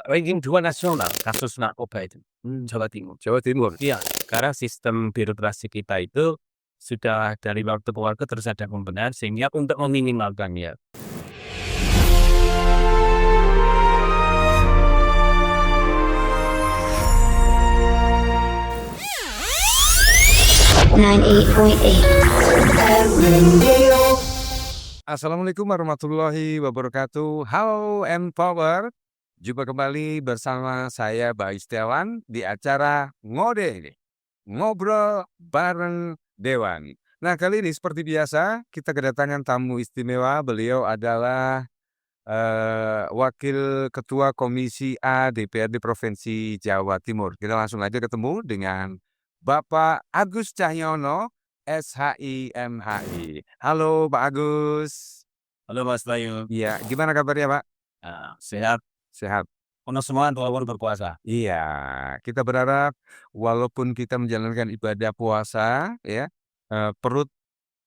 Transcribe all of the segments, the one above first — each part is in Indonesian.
ranking 2 nasional kasus narkoba itu, Jawa Timur. Jawa Timur. Iya, karena sistem birokrasi kita itu sudah dari waktu ke waktu terus ada pembenahan sehingga untuk meminimalkannya. Assalamualaikum warahmatullahi wabarakatuh. Halo Empower, jumpa kembali bersama saya Bayu Setiawan di acara Ngode, Ngobrol Bareng Dewan. Nah, kali ini seperti biasa kita kedatangan tamu istimewa. Beliau adalah Wakil Ketua Komisi A DPRD Provinsi Jawa Timur. Kita langsung aja ketemu dengan Bapak Agus Cahyono, SHI MHI. Halo Pak Agus. Halo Mas Bayu, Iya, gimana kabarnya Pak? sehat, Sehat. penuh semangat walaupun berpuasa. Iya, kita berharap walaupun kita menjalankan ibadah puasa, ya, perut,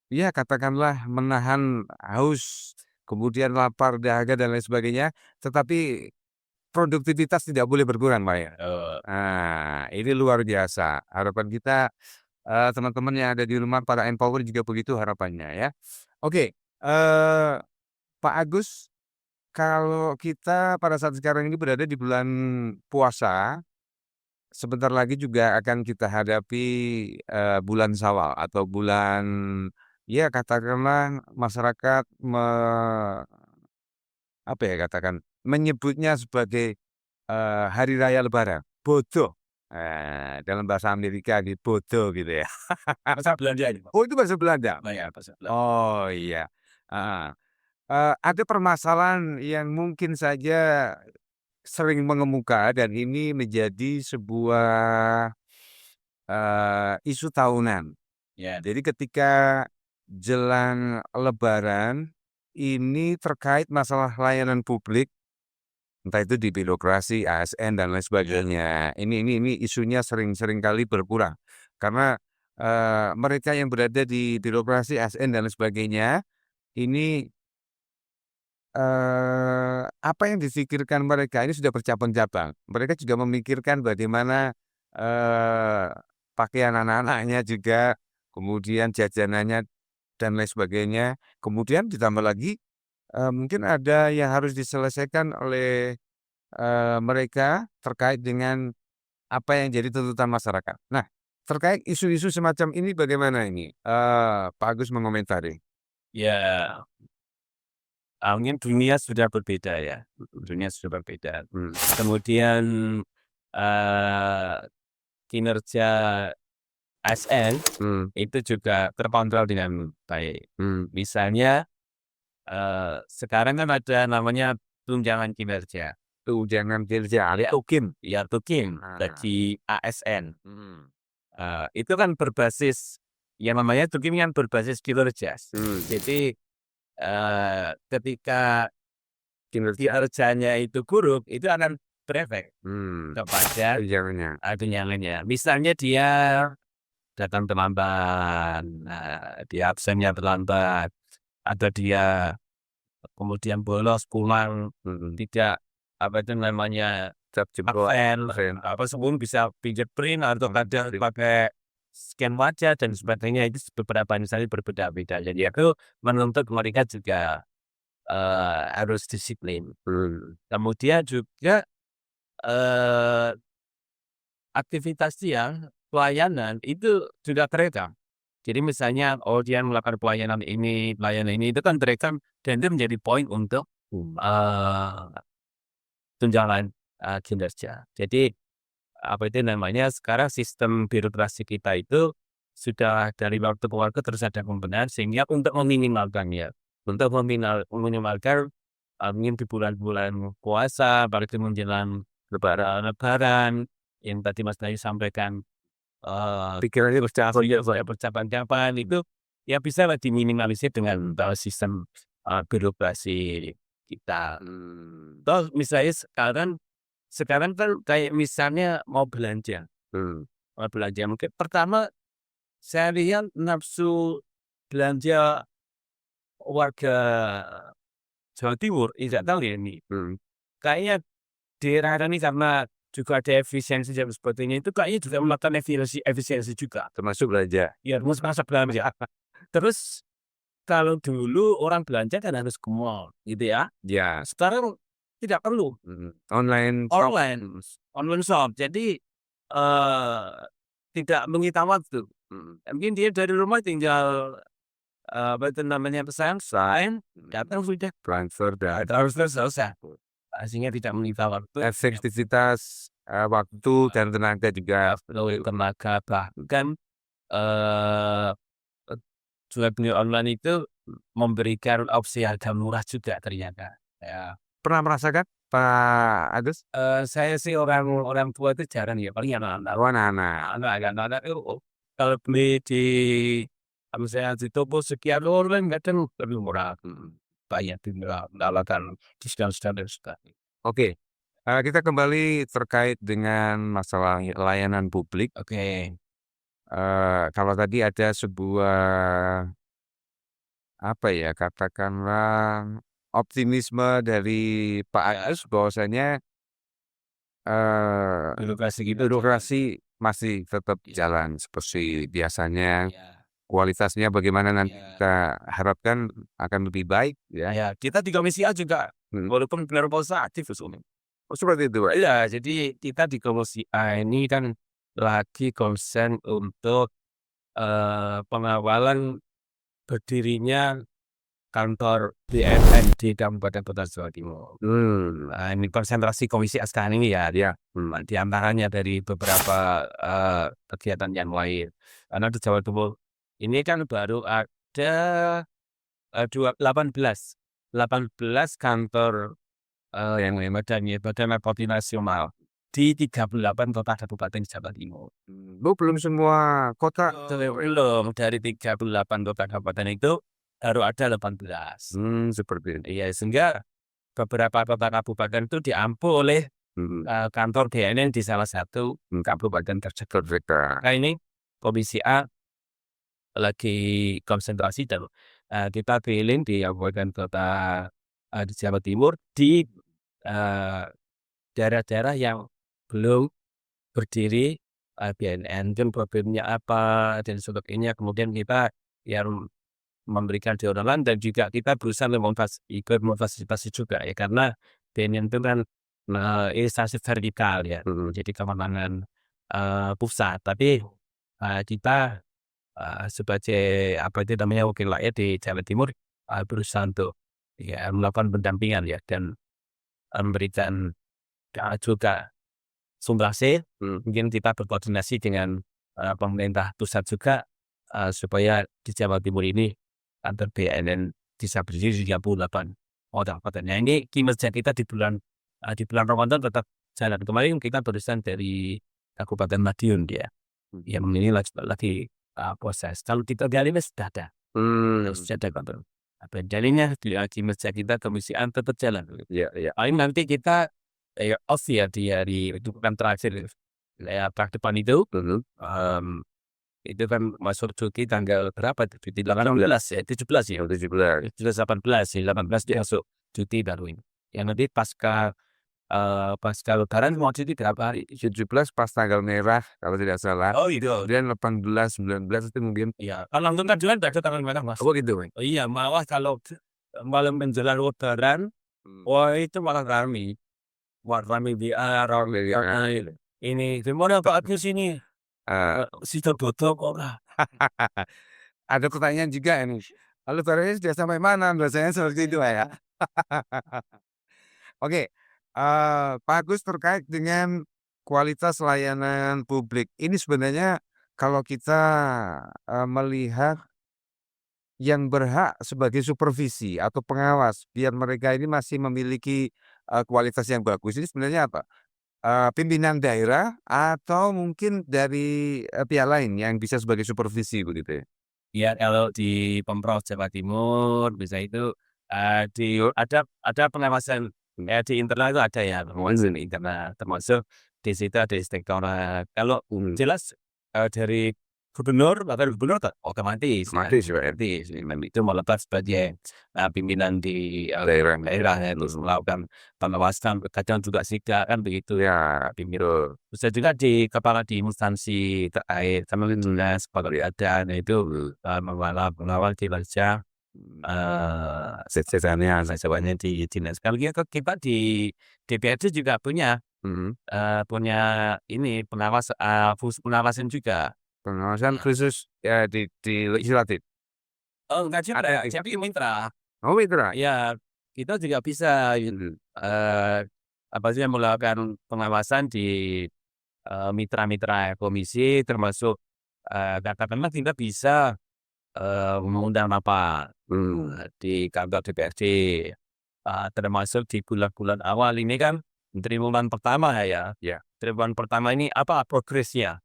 ya katakanlah menahan haus, kemudian lapar, dahaga dan lain sebagainya, tetapi produktivitas tidak boleh berkurang, Pak, ya. Nah, ini luar biasa. Harapan kita, teman-teman yang ada di rumah, para Empower juga begitu harapannya, ya. Oke, Pak Agus, kalau kita pada saat sekarang ini berada di bulan puasa, sebentar lagi juga akan kita hadapi, bulan Syawal atau bulan, ya katakanlah masyarakat apa ya katakan, menyebutnya sebagai hari raya lebaran, Bodo. Dalam bahasa Amerika gitu, Bodo gitu ya. Masa belanja ini Pak? Oh itu bahasa Belanda? Oh ya, bahasa Belanda. Oh iya, heeh. Ada permasalahan yang mungkin saja sering mengemuka dan ini menjadi sebuah, isu tahunan. Ya, Jadi ketika jelang lebaran, ini terkait masalah layanan publik. Entah itu di birokrasi, ASN dan lain sebagainya. Ini isunya sering kali berkurang. Karena, mereka yang berada di birokrasi, ASN dan lain sebagainya, ini, apa yang difikirkan mereka ini sudah bercabang-cabang. Mereka juga memikirkan bagaimana, eee, pakaian anak-anaknya juga, kemudian jajanannya dan lain sebagainya. Kemudian ditambah lagi, mungkin ada yang harus diselesaikan oleh mereka terkait dengan apa yang jadi tuntutan masyarakat. Nah, terkait isu-isu semacam ini bagaimana ini, Pak Agus mengomentari? ya, mungkin dunia sudah berbeda ya, dunia sudah berbeda. Hmm, Kemudian, eee, kinerja ASN hmm, itu juga terkontrol dengan baik. hmm. Misalnya, sekarang kan ada namanya tunjangan kinerja. Tunjangan kinerja Ya, Tukin. ya Tukin Nah, bagi ASN. hmm, Itu kan berbasis yang namanya Tukin kan berbasis kinerja. hmm, Jadi, ketika kinerja, kinerjanya itu buruk, itu akan berefek hmm, kepada tunjangannya, tunjangannya. Misalnya dia datang terlambat, dia absennya terlambat, atau dia kemudian bolos pulang, mhm, tidak apa itu namanya, cap jempol, absen, absen, apa sebelum bisa fingerprint atau kadang sip, pakai scan wajah dan sebagainya, itu beberapa misalnya berbeda-beda. Jadi itu menuntut mereka juga, harus disiplin. hmm, Kemudian juga, eee, aktivitas dia, pelayanan itu juga terekam. Jadi misalnya, oh dia melakukan pelayanan ini, itu kan terekam dan itu menjadi poin untuk, tunjangan, kinerja. Jadi, apa itu namanya, sekarang sistem birokrasi kita itu sudah dari waktu ke waktu terus ada pembenahan sehingga untuk meminimalkannya, untuk meminimalkan, mungkin di bulan-bulan puasa, apalagi menjelang lebaran yang tadi Mas Bayu sampaikan, pikirannya bercabang. iya, saya percakapan itu ya bisalah diminimalisir dengan, sistem, birokrasi kita. Hmm, Toh misalnya sekarang kan kayak misalnya hmm, mau belanja mungkin pertama saya lihat nafsu belanja warga Jawa Timur, tidak tahu ya ini, hmm, kayaknya di era ini karena juga ada efisiensi dan sebagainya itu kayaknya juga melakukan efisiensi juga. Termasuk belanja. Ya, masa belanja. Terus kalau dulu orang belanja kan harus ke mall gitu ya. Ya, Sekarang tidak perlu, online shop. online shop. Jadi tidak menyita waktu. Mungkin dia dari rumah tinggal apa itu namanya pesan, sign, datang sudah Transfer dan harus selesai. Sehingga tidak menyita waktu. efektivitas, waktu dan tenaga juga. Tenaga bahkan eh jual beli online itu memberikan opsi harga murah juga ternyata. Ya. Pernah merasakan, Pak Agus? Saya sih orang tua itu jarang ya, paling anak-anak. Oh, anak-anak. Anak-anak itu kalau beli di misalnya di toko sekian orang kadang lebih murah. Banyak tinggal mendapatkan diskon-diskon dan sebagainya. Oke, kita kembali terkait dengan masalah layanan publik. Oke. Kalau tadi ada sebuah, apa ya, katakanlah optimisme dari Pak Agus bahwasanya, Birokrasi gitu. birokrasi masih tetap jalan seperti biasanya. Ya. Kualitasnya bagaimana nanti Ya. kita harapkan akan lebih baik ya. Ya, kita di Komisi A juga walaupun benar aktif Umi. Oh, seperti itu, Pak? Iya, jadi kita di Komisi A ini kan lagi konsen untuk pengawalan berdirinya kantor BNN di Kabupaten Kota Jawa Timur. Nah, ini konsentrasi Komisi A sekarang ini ya, Ya. di antaranya dari beberapa kegiatan yang lain. Karena di Jawa Timur ini kan baru ada 18 kantor yang badan narkotik nasional di 38 kota kabupaten Jawa Timur. Bu, belum semua kota. Belum, dari 38 kota kabupaten itu baru ada 18. Seperti itu. Iya, sehingga beberapa kota kabupaten itu diampu oleh kantor BNN di salah satu kabupaten tersebut. Nah, ini Komisi A lagi konsentrasi dan kita keliling di kabupaten kota di Jawa Timur di daerah-daerah yang belum berdiri BNN, dan problemnya apa dan sebagainya. Kemudian kita yang memberikan dorongan dan juga kita berusaha ikut memfasilitasi juga ya, karena BNN itu kan instansi vertikal ya, jadi kewenangan pusat. Tapi kita sebagai apa itu namanya wakil rakyat di Jawa Timur berusaha untuk ya melakukan pendampingan ya dan memberikan juga sumbangsi. Mungkin kita berkoordinasi dengan pemerintah pusat juga supaya di Jawa Timur ini kantor BNN bisa berdiri 38 kabupaten. Ini kinerja kita di bulan Ramadan tetap jalan. Kemarin kita barusan dari Kabupaten Madiun dia, yang ini lagi proses. Kalau kita gali sudah ada, sudah ada kantor. Jadinya kinerja kita Komisi A tetap jalan. Ya. Paling nanti kita off ya di hari itu kan terakhir ya, depan itu itu kan masuk cuti tanggal berapa itu, cuti 18 ya, 17 ya, 18 dia masuk cuti baru ini. Yang nanti pasca lebaran mau cuti berapa hari? 17 pas tanggal merah kalau tidak salah. Oh itu. Kemudian 18, 19 itu mungkin. Iya, kalau langsung kan juga ada tanggal merah Mas. Oh gitu, Pak? Oh, iya, malah kalau malam menjelang lebaran, wah itu malah rame. Wah rame di ini gimana Pak Agus ini? Situ tutup orang. Ada pertanyaan juga ini. Lalu barangnya sudah sampai mana? Biasanya seperti itu ya. Oke, Pak Agus, terkait dengan kualitas layanan publik. Ini sebenarnya kalau kita melihat yang berhak sebagai supervisi atau pengawas biar mereka ini masih memiliki kualitas yang bagus, ini sebenarnya apa? Pimpinan daerah atau mungkin dari pihak lain yang bisa sebagai supervisi begitu ya? Ya kalau di Pemprov Jawa Timur bisa itu ada pengawasan ya, di internal itu ada ya pengawasan internal, termasuk di situ ada inspektorat. Kalau jelas dari Gubernur, bahkan gubernur otomatis ya, Otomatis, Pak, ya? otomatis. Itu melekat sebagai pimpinan di Daerah. daerah ya, terus melakukan pengawasan, kadang juga sidak kan begitu Ya, pimpinan. Bisa juga di kepala di instansi terkait, sama dinas pekerjaan itu mengawal kinerja sejajarnya. sejajarnya di dinas. Kalau kita di DPRD juga punya Mhm. punya ini fungsi pengawasan juga. Pengawasan khusus ya di legislatif? Oh, enggak juga, Ada di tapi mitra. oh, mitra? Ya, kita juga bisa Mhm. apa sih, melakukan pengawasan di mitra-mitra komisi, termasuk katakanlah kita bisa mengundang rapat di kantor DPRD, termasuk di bulan-bulan awal ini kan triwulan pertama ya. Ya. Triwulan pertama ini apa progresnya,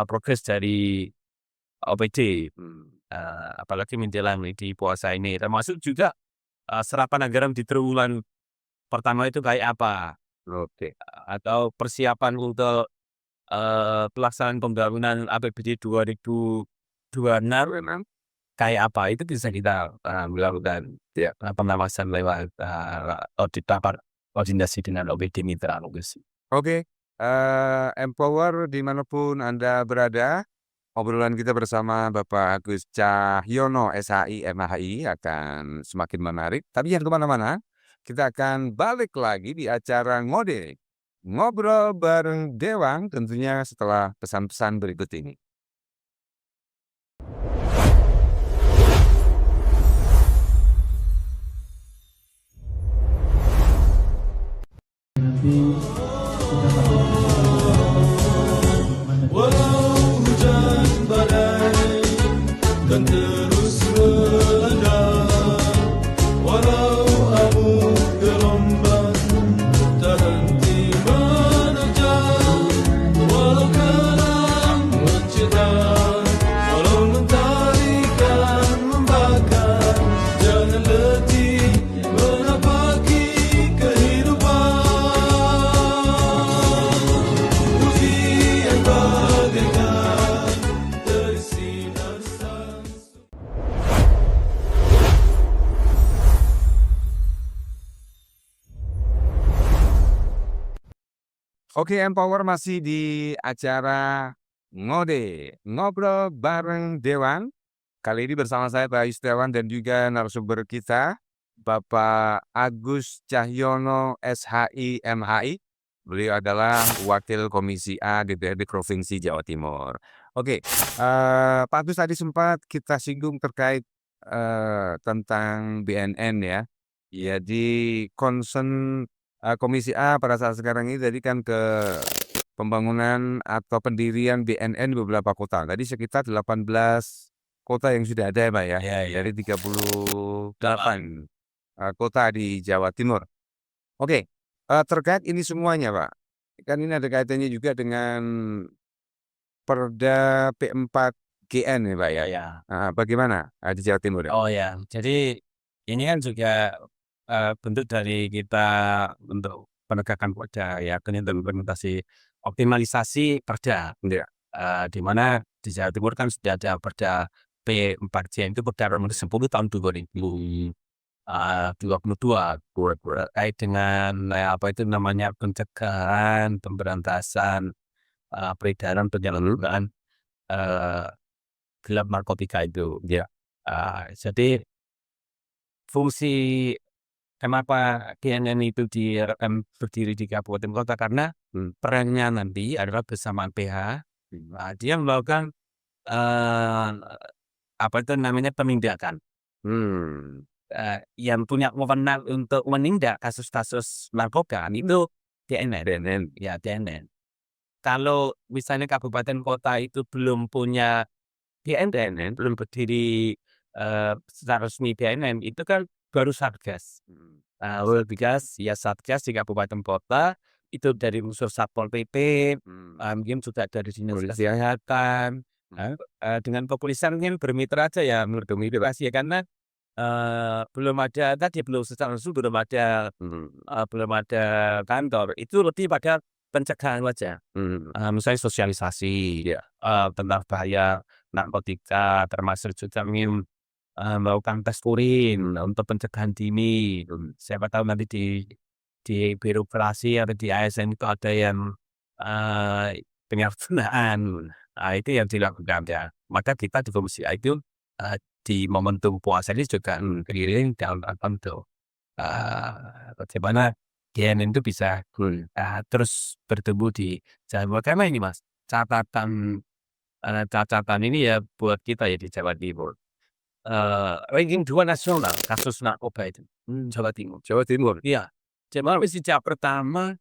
progres dari OPD, apalagi menjelang di puasa ini, termasuk juga serapan anggaran di triwulan pertama itu kayak apa, Oke. atau persiapan untuk pelaksanaan pembangunan APBD 2026 Memang. kayak apa, itu bisa kita melakukan Ya. pengawasan lewat audit rapat koordinasi dengan OPD mitra logistik. Oke, Empower dimanapun Anda berada, obrolan kita bersama Bapak Agus Cahyono, SHI, MHI akan semakin menarik. Tapi jangan kemana-mana, kita akan balik lagi di acara Ngode, Ngobrol bareng Dewang, tentunya setelah pesan-pesan berikut ini. Walau hujan badai kan terus melanda, walau amuk gelombang tak henti menerjang, walau kelam mencekam, walau mentari kan membakar, jangan letih menapaki kehidupan. Ujian bagaikan dari sinar sang. Oke, Empower masih di acara Ngode, Ngobrol bareng Dewan. Kali ini bersama saya Pak Yustiawan dan juga narasumber kita Bapak Agus Cahyono, SHI, MHI. Beliau adalah Wakil Komisi A DPRD Provinsi Jawa Timur. Oke, Pak Agus tadi sempat kita singgung terkait tentang BNN ya. Jadi concern Komisi A pada saat sekarang ini tadi kan ke pembangunan atau pendirian BNN di beberapa kota. Tadi sekitar 18 kota yang sudah ada ya Pak ya, Iya, iya. dari 38 kota di Jawa Timur. Oke, terkait ini semuanya Pak, kan ini ada kaitannya juga dengan Perda P4GN ya Pak ya. Ya. Bagaimana di Jawa Timur ya? Oh ya, jadi ini kan juga bentuk dari kita untuk penegakan perda ya, implementasi optimalisasi perda. Iya. Di mana di Jawa Timur kan sudah ada Perda P4J, itu Perda nomor 10 tahun 2022 terkait dengan apa itu namanya, pencegahan, pemberantasan peredaran, penyalahgunaan gelap narkotika itu. Ya. Jadi fungsi kenapa BNN itu berdiri di kabupaten kota, karena perannya nanti adalah bersamaan PH. Dia melakukan apa itu namanya, penindakan. Yang punya wewenang untuk menindak kasus-kasus narkoba itu BNN. BNN. Ya, BNN. Kalau misalnya kabupaten kota itu belum punya BNN, belum berdiri secara resmi BNN, itu kan baru Satgas. Satgas ya, Satgas di kabupaten kota itu dari unsur Satpol PP, mungkin juga dari dinas kesehatan. Dengan kepolisian mungkin bermitra aja ya, bermitra ya, karena belum ada secara langsung belum ada kantor. Itu lebih pada pencegahan saja. Misalnya sosialisasi Iya. tentang bahaya narkotika, termasuk juga melakukan tes urin untuk pencegahan dini. Siapa tahu nanti di birokrasi atau di ASN itu ada yang penyalahgunaan. Nah, itu yang dilakukan ya. Maka kita di Komisi A itu di momentum puasa ini juga keliling dalam rangka untuk bagaimana GNN itu bisa terus bertumbuh di Jawa. Karena ini Mas, catatan ini ya buat kita ya di Jawa Timur. Ranking 2 nasional kasus narkoba itu Jawa Timur. Jawa Timur. Iya, Jawa ini sejak pertama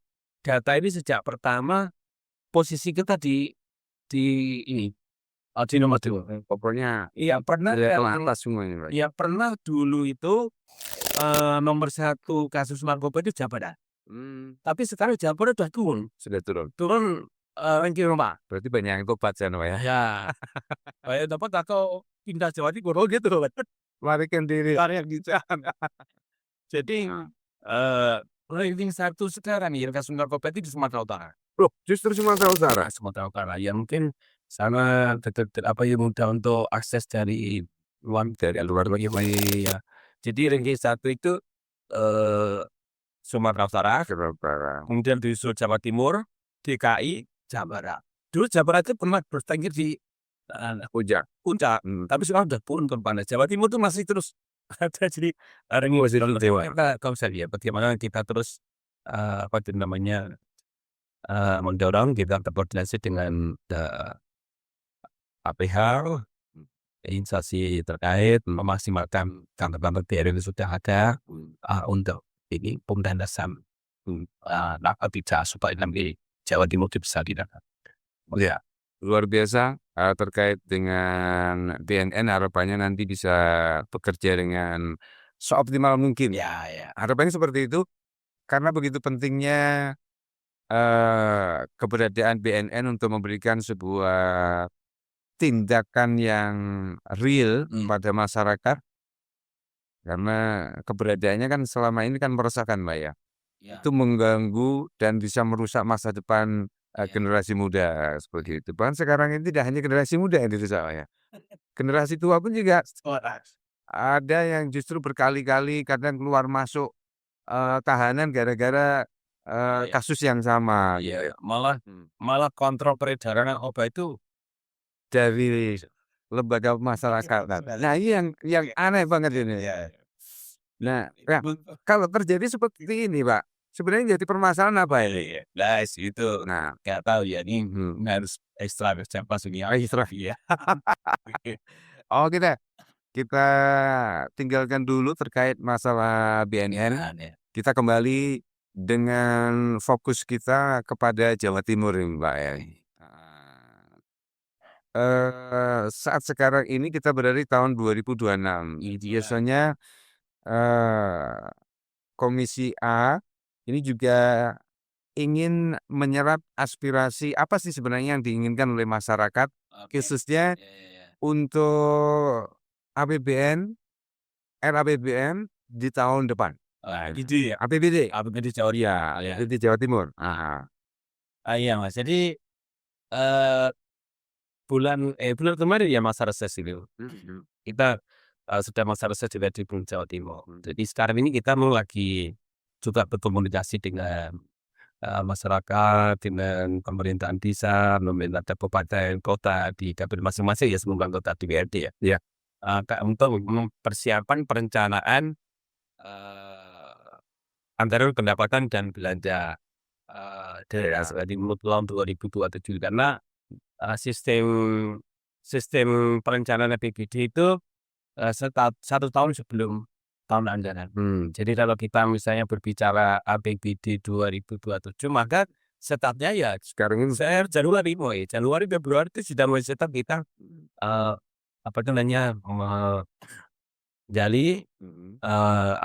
posisi kita di ini di nomor 2. Pokoknya Iya pernah atas semua ini, Pak. Iya pernah dulu itu nomor 1 kasus narkoba itu Jawa Barat. Tapi sekarang Jawa Barat sudah Sudah turun. turun ranking 4. Berarti banyak yang tobat sana, Pak ya. Ya, kayak dapat atau pindah Jawa Timur gitu. Melarikan diri. Jadi ranking 1 sekarang nih kasus narkoba itu di Sumatera Utara. Loh, justru Sumatera Utara. Sumatera Utara ya mungkin sana mudah untuk akses dari luar negeri ya. Jadi ranking 1 itu Sumatera Utara, kemudian disusul Jawa Timur, DKI, Jawa Barat. Dulu Jawa Barat itu pernah bertengger di puncak, tapi sekarang sudah turun ke mana. Jawa Timur itu masih terus ada. Jadi ranking masih kalau saya lihat bagaimana kita terus mendorong kita berkoordinasi dengan APH, instansi terkait memaksimalkan kantor-kantor daerah yang sudah ada untuk ini pemberantasan narkotika supaya nanti Jawa Timur itu bisa didapat. Ya, luar biasa terkait dengan BNN, harapannya nanti bisa bekerja dengan seoptimal mungkin. Ya. Harapannya seperti itu karena begitu pentingnya keberadaan BNN untuk memberikan sebuah tindakan yang real pada masyarakat, karena keberadaannya kan selama ini kan meresahkan, Mbak ya. Itu mengganggu dan bisa merusak masa depan generasi muda seperti itu. Bahkan sekarang ini tidak hanya generasi muda yang dirusak, Pak ya. Generasi tua pun juga ada yang justru berkali-kali kadang keluar masuk tahanan gara-gara kasus yang sama. Iya, malah kontrol peredaran narkoba itu dari lembaga masyarakat. Nah, ini yang aneh banget ini. Nah, kalau terjadi seperti ini, Pak, sebenarnya jadi permasalahan apa ini? itu. Nah, Nggak tahu ya ini harus ekstra ya. oh kita tinggalkan dulu terkait masalah BNN. Kita kembali dengan fokus kita kepada Jawa Timur ini, Pak ya. Saat sekarang ini kita berada di tahun 2026. Biasanya Komisi A ini juga ingin menyerap aspirasi apa sih sebenarnya yang diinginkan oleh masyarakat, khususnya untuk APBN, RAPBN di tahun depan. Gitu ya. APBD Jawa Timur. ya, di Jawa Timur. Iya Mas. Jadi bulan kemarin ya masa reses itu. Kita sudah masa reses juga di Jawa Timur. Jadi sekarang ini kita mau lagi juga berkomunikasi dengan masyarakat, dengan pemerintahan desa, pemerintah kabupaten, kota di dapil masing-masing ya semua anggota DPRD ya. Untuk mempersiapkan perencanaan antara pendapatan dan belanja daerah di tahun 2027 karena sistem perencanaan APBD itu 1 tahun sebelum tahun anggaran. Jadi kalau kita misalnya berbicara APBD 2027 maka startnya ya Sekarang ini Januari Februari itu sudah mulai start kita gali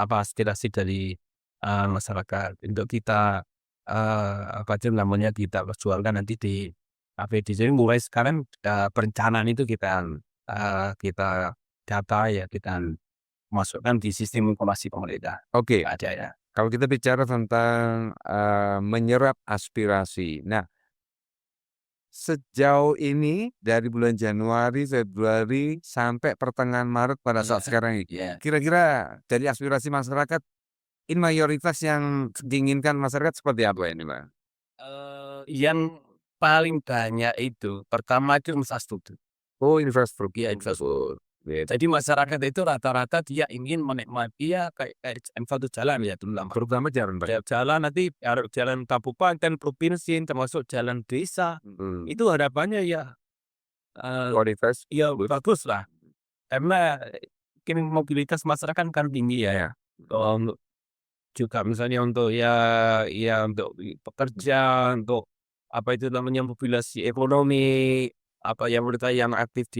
aspirasi dari masyarakat untuk kita kita perjuangkan nanti di APBD. Jadi mulai sekarang perencanaan itu kita data ya kita masukkan di sistem informasi pemerintah. oke. Ada ya. Kalau kita bicara tentang, menyerap aspirasi. Nah, sejauh ini dari bulan Januari, Februari, sampai pertengahan Maret pada saat sekarang ini, Iya. kira-kira dari aspirasi masyarakat, ini mayoritas yang diinginkan masyarakat seperti apa ini, Pak? Yang paling banyak itu pertama itu infrastruktur. Oh, infrastruktur. Iya, infrastruktur. Gitu. Jadi masyarakat itu rata-rata dia ingin menikmati ya kayak infrastruktur jalan ya terutama. Terutama jalan, Pak. Jalan nanti jalan kabupaten, provinsi, termasuk jalan desa. Itu harapannya ya Kualitas. ya bagus lah. Karena mungkin mobilitas masyarakat kan tinggi ya. Untuk juga misalnya untuk ya untuk pekerja, untuk apa itu namanya mobilisasi ekonomi, apa yang mereka yang aktif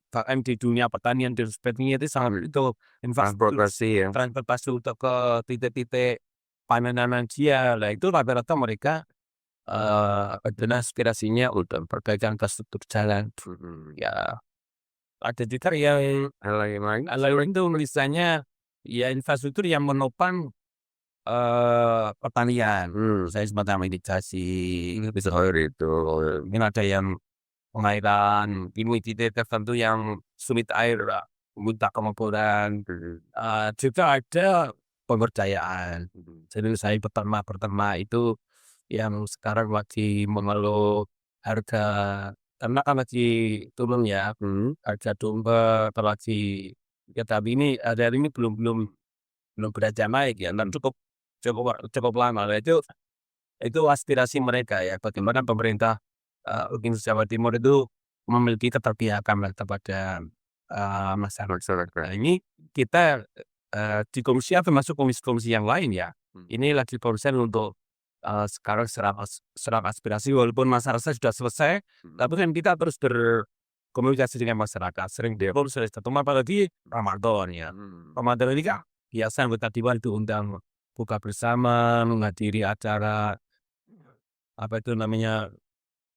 bahkan di dunia pertanian dan sebagainya itu sangat itu infrastruktur Transportasi ya. transportasi untuk ke titik-titik panenan dia. Nah itu rata-rata mereka adalah aspirasinya untuk perbaikan infrastruktur jalan. Ya ada juga yang Hal yang lain? lain itu misalnya ya infrastruktur yang menopang pertanian. Saya semacam irigasi, Itu. mungkin ada yang pengairan, ini titik tertentu yang sulit air, minta kemampuan. Juga ada pemberdayaan. Jadi saya peternak itu yang sekarang lagi mengeluh harga ternak kan lagi turun ya, harga domba lagi ya tapi ini hari ini belum beranjak naik ya, dan cukup lama. Nah, itu aspirasi mereka ya, bagaimana pemerintah Provinsi Jawa Timur itu memiliki keterpihakan lah kepada masyarakat. Nah, ini kita di komisi termasuk komisi-komisi yang lain ya, ini lagi konsen untuk sekarang serap aspirasi walaupun masyarakat sudah selesai, tapi kan kita terus berkomunikasi dengan masyarakat, sering telepon, sering ketemu, apalagi Ramadan ya. Ramadan ini kan biasa anggota dewan diundang buka bersama, menghadiri acara apa itu namanya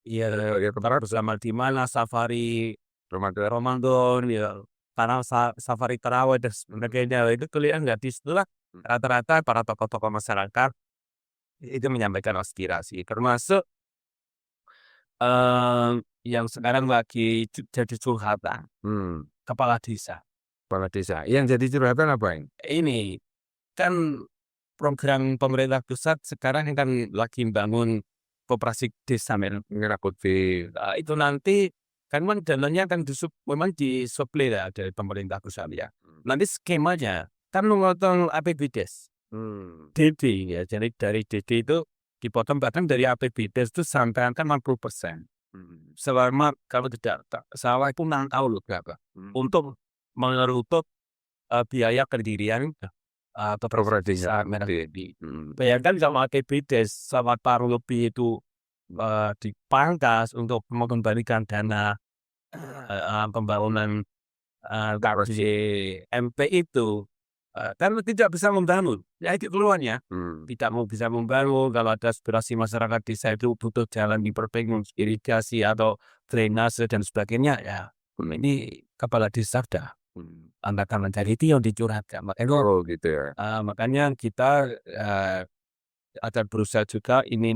ya bersama di mana safari Ramadan ya, karena safari tarawih dan sebagainya. Itu kelihatan nggak di situlah rata-rata para tokoh-tokoh masyarakat itu menyampaikan aspirasi, termasuk yang sekarang lagi jadi curhatan kepala desa. Kepala desa. Yang jadi curhatan apa ini? Ini kan program pemerintah pusat sekarang kan lagi bangun koperasi desa merah putih. Itu nanti kan memang dananya kan memang disuplai ya dari pemerintah pusat ya. Nanti skemanya kan memotong APBDes. DD ya, jadi dari DD itu dipotong bahkan dari APBDes itu sampai kan 60%. Selama kalau tidak salah itu 6 tahun loh berapa untuk menutup biaya pendirian koperasi desa merah putih. Bayangkan sama APBDes sama paruh lebih itu dipangkas untuk mengembalikan dana pembangunan MP itu kan tidak bisa membangun. Ya itu keluarnya tidak mau bisa membangun. Kalau ada aspirasi masyarakat desa itu butuh jalan diperbaiki, irigasi atau drainase dan sebagainya ya. Ini kepala desa sudah tanda dari itu yang dicurhatkan. Gitu ya. Makanya kita akan berusaha juga ini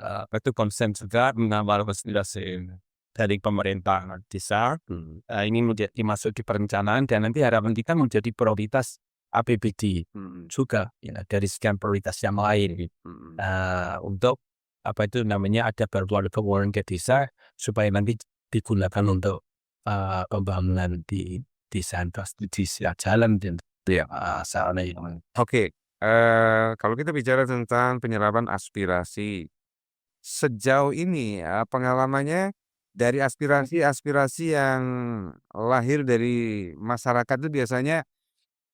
itu konsen juga mengawal aspirasi dari pemerintah desa. Ini menjadi masuk di perencanaan dan nanti harapan kita menjadi prioritas APBD juga ya, dari sekian prioritas yang lain untuk apa itu namanya ada bantuan keuangan ke desa supaya nanti digunakan untuk pembangunan di desa jalan dan sarana yang Oke, kalau kita bicara tentang penyerapan aspirasi, sejauh ini pengalamannya dari aspirasi yang lahir dari masyarakat itu biasanya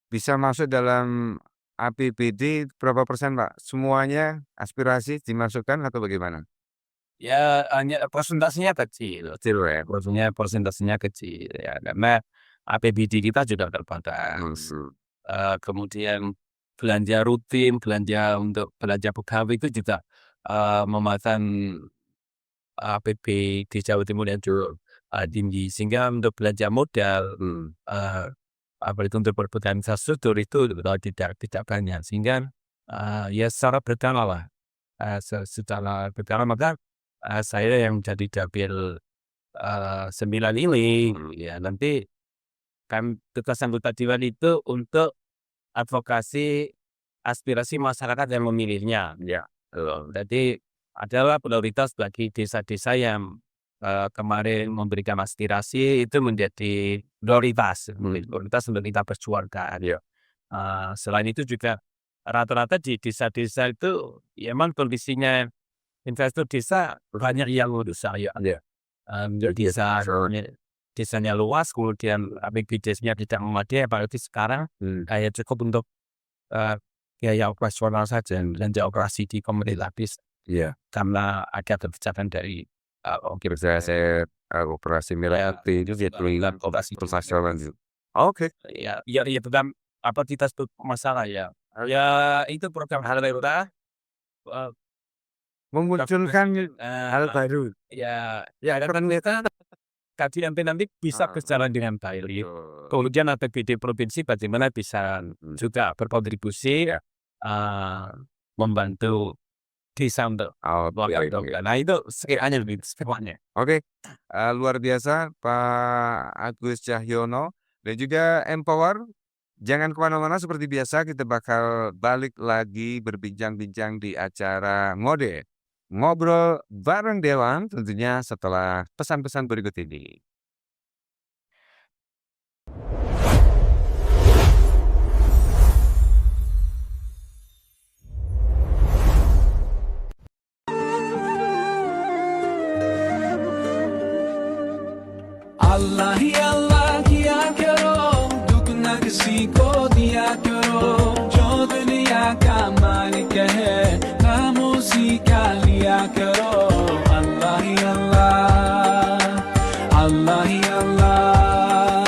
bisa masuk dalam APBD berapa persen, Pak? Semuanya aspirasi dimasukkan atau bagaimana? ya hanya persentasenya kecil. Kecil ya. Persentasenya kecil ya, karena APBD kita juga terbatas. Kemudian belanja rutin, belanja untuk belanja pegawai itu juga memakan APB di Jawa Timur yang cukup tinggi, sehingga untuk belanja modal apa itu untuk berpegang infrastruktur itu tidak banyak, sehingga ya secara berkala lah, secara berkala maka saya yang jadi dapil 9 ini, ya nanti kan tugas anggota dewan itu untuk advokasi aspirasi masyarakat yang memilihnya. Ya, jadi adalah prioritas bagi desa-desa yang kemarin memberikan aspirasi itu menjadi prioritas untuk kita perjuangkan. Iya. Selain itu juga rata-rata di desa-desa itu ya emang kondisinya infrastruktur desa banyak yang rusak ya. Iya. Desanya luas, kemudian BPJS-nya tidak memadai, apalagi sekarang kayak cukup untuk biaya operasional saja dan operasi di komunitas desa. Iya. Karena ada kebijakan dari Saya operasi militer itu dia terlihat operasi profesional. Oke. ya bukan apa kita sebut masalah ya. Ya itu program hal daerah Memunculkan hal baru. ya kan kita nanti bisa berjalan dengan baik. Betul. Kemudian APBD provinsi bagaimana bisa juga berkontribusi membantu desa untuk nah itu sekiranya lebih semuanya. Oke, luar biasa Pak Agus Cahyono dan juga Empower. Jangan kemana-mana, seperti biasa kita bakal balik lagi berbincang-bincang di acara Ngobrol Bareng Dewan, tentunya setelah pesan-pesan berikut ini. अल्लाह ही अल्लाह किया करो, दुख न किसी को दिया करो, जो दुनिया का मालिक है नाम उसी का लिया करो। अल्लाह ही अल्लाह, अल्लाह ही अल्लाह,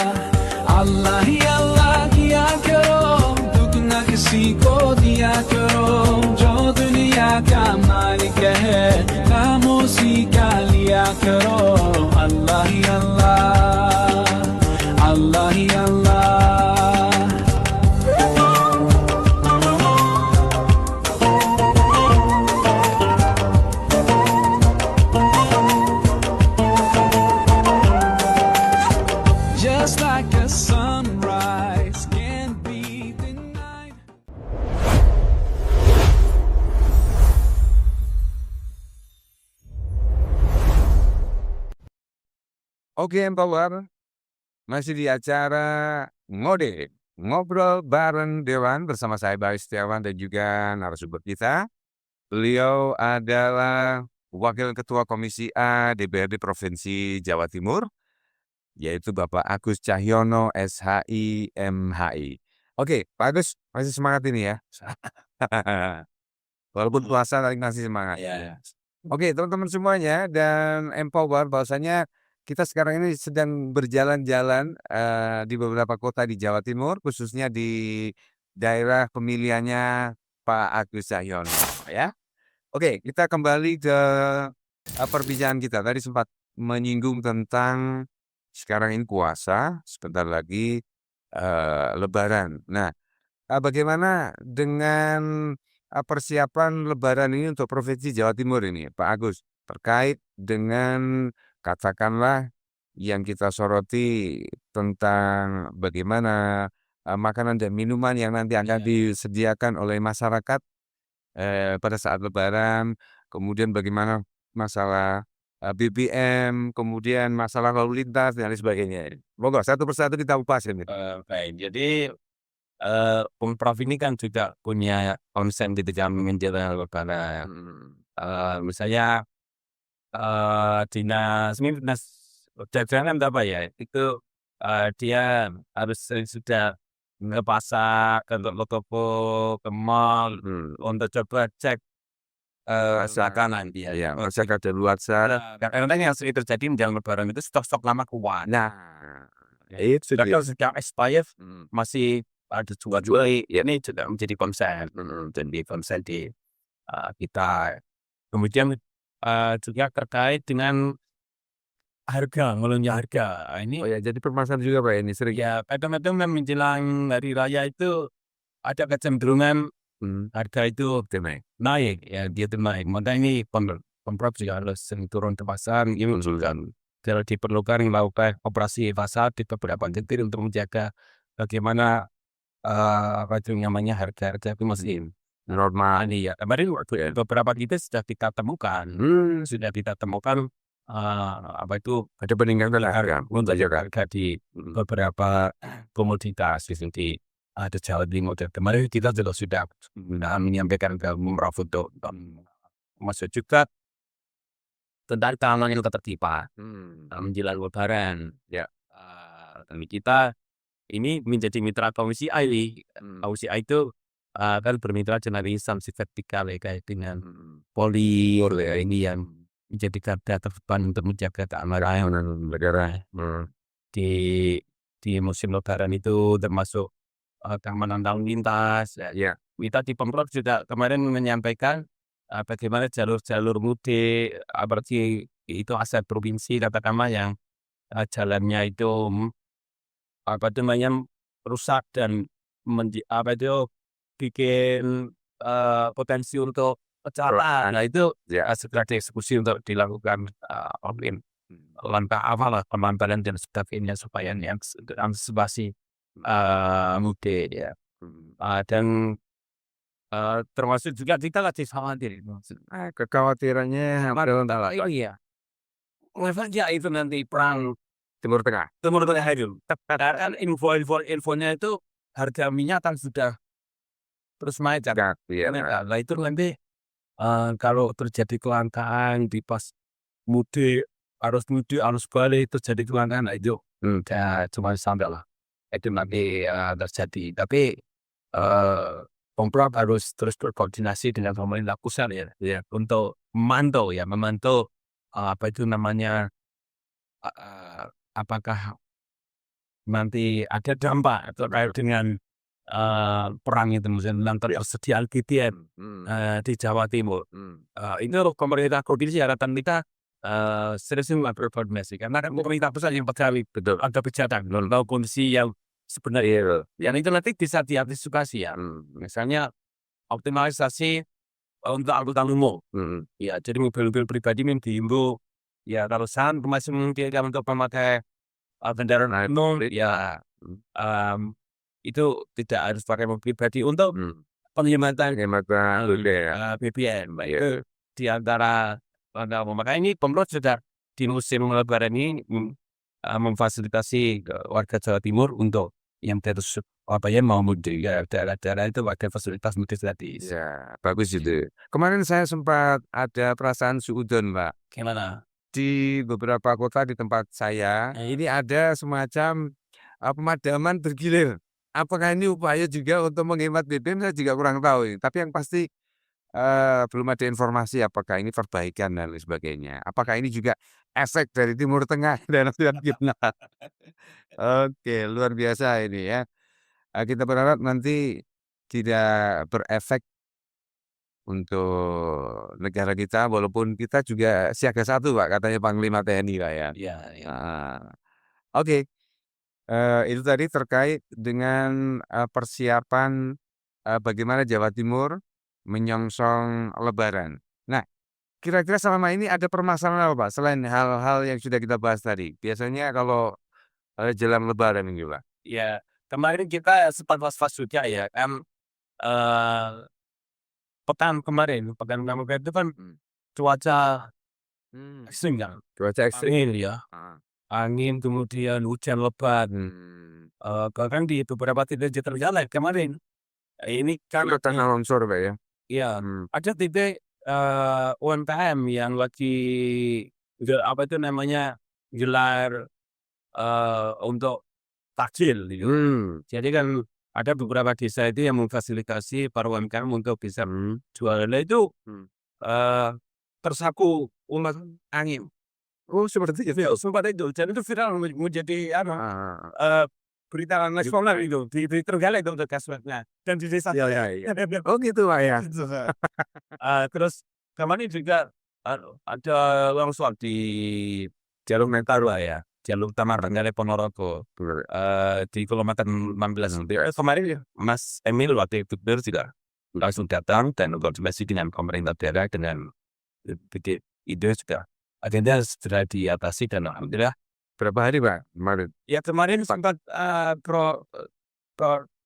अल्लाह ही अल्लाह किया करो, दुख न किसी को दिया करो, जो दुनिया का मालिक है नाम उसी का लिया करो। अल्लाह ही अल्लाह, अल्लाह ही अल्लाह। Just like a sunrise can't be denied. Oke, Empower, masih di acara Ngobrol Bareng Dewan bersama saya Bayu Setiawan dan juga narasumber kita. Beliau adalah Wakil Ketua Komisi A DPRD Provinsi Jawa Timur, yaitu Bapak Agus Cahyono SHI MHI. Oke, Pak Agus masih semangat ini ya. Walaupun puasa tapi masih semangat. Ya. Oke, teman-teman semuanya dan Empower, bahwasanya kita sekarang ini sedang berjalan-jalan di beberapa kota di Jawa Timur, khususnya di daerah pemilihannya Pak Agus Cahyono, ya. Oke, kita kembali ke perbincangan kita. Tadi sempat menyinggung tentang sekarang ini puasa, sebentar lagi Lebaran. Nah, bagaimana dengan persiapan Lebaran ini untuk Provinsi Jawa Timur ini, Pak Agus, terkait dengan katakanlah yang kita soroti tentang bagaimana makanan dan minuman yang nanti akan disediakan oleh masyarakat pada saat Lebaran, kemudian bagaimana masalah BBM, kemudian masalah lalu lintas dan lain sebagainya. Monggo satu persatu kita upas ini. Baik, jadi Pemprov ini kan juga punya konsen di dalam menjelang Lebaran. Misalnya dinas jajanan apa ya, itu dia harus sudah ke pasar, ke toko, ke mall untuk coba cek makanan dia. Ya, masyarakat ada luar sana. Karena yang sering terjadi menjelang Lebaran itu stok-stok lama keluar. Nah, itu Sedangkan sejak expired masih ada jual-jual, ya ini juga menjadi konsen, jadi konsen di kita. Kemudian juga terkait dengan harga, ngulangnya harga. Ini Oh ya, jadi permasalahan juga Pak ini sering. ya kadang-kadang menjelang hari raya itu ada kecenderungan harga itu Oke, naik. naik, ya dia tuh naik. Makanya ini Pemprov juga harus sering turun ke pasar, ini menunjukkan kalau diperlukan melakukan operasi pasar di beberapa titik untuk menjaga bagaimana apa itu namanya harga-harga itu masih Normal. ini ya. Kemarin waktu beberapa titik sudah kita temukan apa itu Ada peningkatan harga. untuk Jaga. harga di beberapa komoditas di ada Jawa Timur. Dan kemarin kita juga sudah menyampaikan ke Pemprov untuk masuk juga tentang keamanan ketertiban menjelang Lebaran. Ya. Dan kita ini menjadi mitra Komisi A ini. Komisi A itu kan bermitra dengan instansi vertikal ya, kayak dengan Polri ya, ini yang menjadi garda terdepan untuk menjaga keamanan negara di musim Lebaran itu, termasuk keamanan lalu lintas. Ya. Kita di Pemprov juga kemarin menyampaikan bagaimana jalur-jalur mudik, apalagi itu aset provinsi katakanlah yang jalannya itu apa namanya rusak dan apa itu bikin potensi untuk kecelakaan. Nah itu Ya. segera dieksekusi untuk dilakukan langkah awal lah, pemanfaatan dan sebagainya supaya antisipasi mudik ya. Dan termasuk juga kita lagi khawatir Kekhawatirannya iya levelnya itu nanti perang Timur Tengah. itu kan infonya itu harga minyak kan sudah terus naik kan. Iya. Nah itu nanti kalau terjadi kelangkaan di pas mudik arus balik terjadi kelangkaan, nah itu ya cuma sampai lah itu nanti terjadi. Tapi Pemprov harus terus berkoordinasi dengan pemerintah pusat ya untuk memantau apa itu namanya apakah nanti ada dampak terkait dengan perang itu, misalnya tentang ketersediaan BBM di Jawa Timur. Ini loh pemerintah provinsi, harapan kita serius berkoordinasi karena kan pemerintah pusat yang pegawai betul ada kebijakan atau kondisi yang sebenarnya yang itu nanti bisa diantisipasi ya. Misalnya optimalisasi untuk angkutan umum. Ya, jadi mobil-mobil pribadi memang diimbau ya kalau masih memungkinkan untuk memakai kendaraan umum ya itu tidak harus pakai mobil pribadi untuk penghematan BBM. Itu di antara makanya ini Pemprov sudah di musim Lebaran ini memfasilitasi warga Jawa Timur untuk yang terus mau mudik ya, daerah-daerah itu ada fasilitas mudik gratis. Ya, bagus itu. Kemarin saya sempat ada perasaan suudon, Pak. Gimana? Di beberapa kota di tempat saya, ini ada semacam pemadaman bergilir. Apakah ini upaya juga untuk menghemat BBM, saya juga kurang tahu. Tapi yang pasti belum ada informasi apakah ini perbaikan dan lain sebagainya. Apakah ini juga efek dari Timur Tengah dan gimana? Oke, luar biasa ini ya. Kita berharap nanti tidak berefek untuk negara kita, walaupun kita juga siaga 1 Pak, katanya Panglima TNI Pak ya. Iya. Oke. Itu tadi terkait dengan persiapan bagaimana Jawa Timur menyongsong Lebaran. Nah, kira-kira selama ini ada permasalahan apa Pak, selain hal-hal yang sudah kita bahas tadi? Biasanya kalau jelang Lebaran ini Pak. Ya, kemarin kita sempat was-was juga ya kan pekan kemarin itu kan cuaca ekstrim kan. Cuaca ekstrim. Angin ya. Angin kemudian hujan lebat. Bahkan di beberapa titik terjadi kemarin. Ini kan Tengah longsor Pak ya. Iya, ada titik UMKM yang lagi apa itu namanya gelar untuk takjil gitu. Jadi kan ada beberapa desa itu yang memfasilitasi para UMKM untuk bisa jualan itu tersapu umat angin. Oh, seperti itu. Sempat itu, dan itu viral menjadi berita nasional itu di Trenggalek itu untuk kasusnya dan di desa. Oh gitu Pak ya. Terus kemarin juga ada longsor di jalur metal lah ya, jalur utama Renggalek Ponorogo. Bener. Di kilometer 16. Kemarin ya, Mas Emil waktu itu juga langsung datang dan koordinasi dengan pemerintah daerah dengan ide sudah agenda sudah diatasi dan alhamdulillah. Berapa hari Pak kemarin? Ya kemarin sempat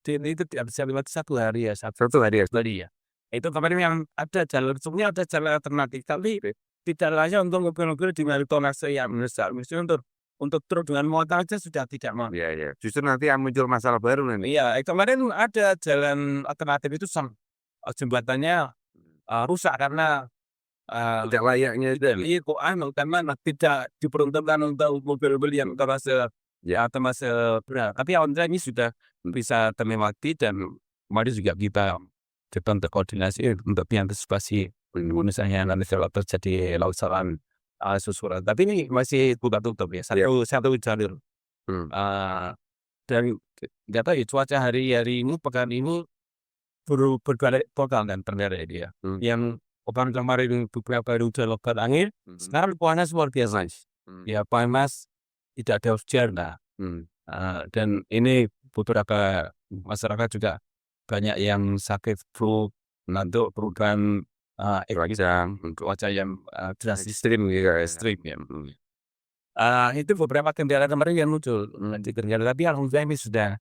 itu bisa lewat 1 hari ya, 1 1 hari ya? hari ya. Itu kemarin yang ada jalur, sebenarnya ada jalur alternatif, tapi tidak hanya untuk mobil-mobil dengan tonase yang besar, misalnya untuk truk dengan muatan aja sudah tidak mau. Iya, iya. Justru nanti yang muncul masalah baru nanti. Iya, kemarin ada jalan alternatif itu jembatannya rusak karena Tidak layaknya itu. iya kok karena tidak diperuntukkan untuk mobil-mobil yang tonase berat. Tapi alhamdulillah ini sudah bisa terlewati dan kemarin juga kita coba untuk koordinasi untuk mengantisipasi misalnya nanti kalau terjadi longsoran susulan. Tapi ini masih buka tutup ya, satu jalur. Dan nggak tahu ya cuaca hari ini pekan ini berbalik total dan ternyata dia. Yang pekan kemarin beberapa hari hujan lebat angin, sekarang panas luar biasa. Ya panas, tidak ada hujan. Dan ini beberapa masyarakat juga banyak yang sakit flu, nanti perubahan cuaca yang drastis ekstrim ya. Itu beberapa kendala kemarin yang muncul tapi alhamdulillah ini sudah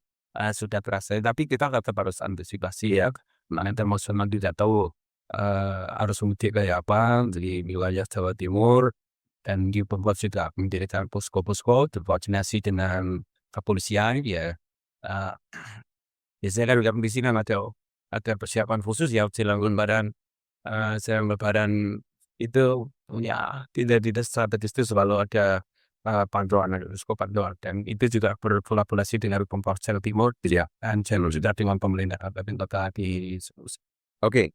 terasa, tapi kita tetap harus antisipasi ya. Internasional tidak tahu harus mudik kayak apa di wilayah Jawa Timur, dan di Bogor juga mendirikan posko-posko berkoordinasi dengan kepolisian ya. Biasanya kan di sini ada persiapan khusus ya jelang Lebaran. Lebaran itu ya tidak strategis itu selalu ada pantauan dan itu juga berkolaborasi dengan Pemprov Jawa Timur ya, dan juga dengan pemerintah kabupaten kota di Oke.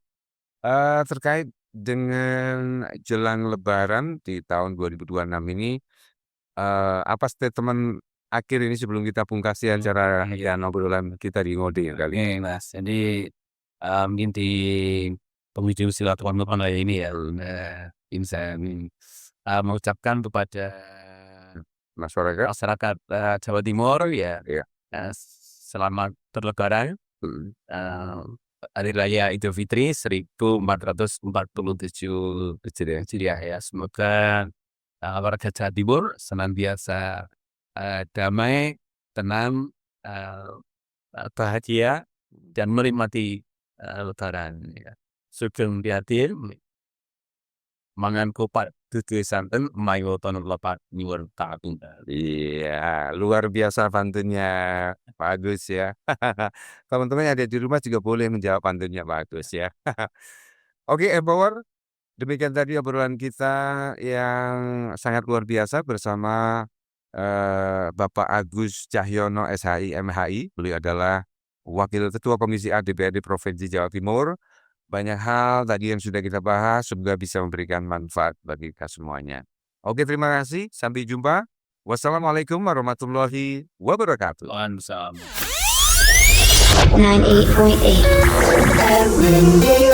Terkait dengan jelang Lebaran di tahun 2026 ini, apa statement akhir ini sebelum kita pungkasi acara obrolan kita di Ngode kali ini? Mas. Jadi mungkin di penghujung silaturahmi ini ya, saya mengucapkan kepada masyarakat Jawa Timur ya, selamat berlebaran. Hari Raya Idul Fitri 1447 Hijriah ya. Semoga warga Jawa Timur senantiasa damai, tenang, bahagia dan menikmati Lebaran ya. Sugeng prihatin mangan kopat dudu santen mayo tono lepat nyuwun takun. Iya, luar biasa pantunnya Pak Agus ya. Teman-teman yang ada di rumah juga boleh menjawab pantunnya Pak Agus ya. Oke, Empower, demikian tadi obrolan kita yang sangat luar biasa bersama Bapak Agus Cahyono SHI MHI. Beliau adalah Wakil Ketua Komisi A DPRD Provinsi Jawa Timur. Banyak hal tadi yang sudah kita bahas, semoga bisa memberikan manfaat bagi kita semuanya. Oke, terima kasih. Sampai jumpa. Wassalamualaikum warahmatullahi wabarakatuh. 98.8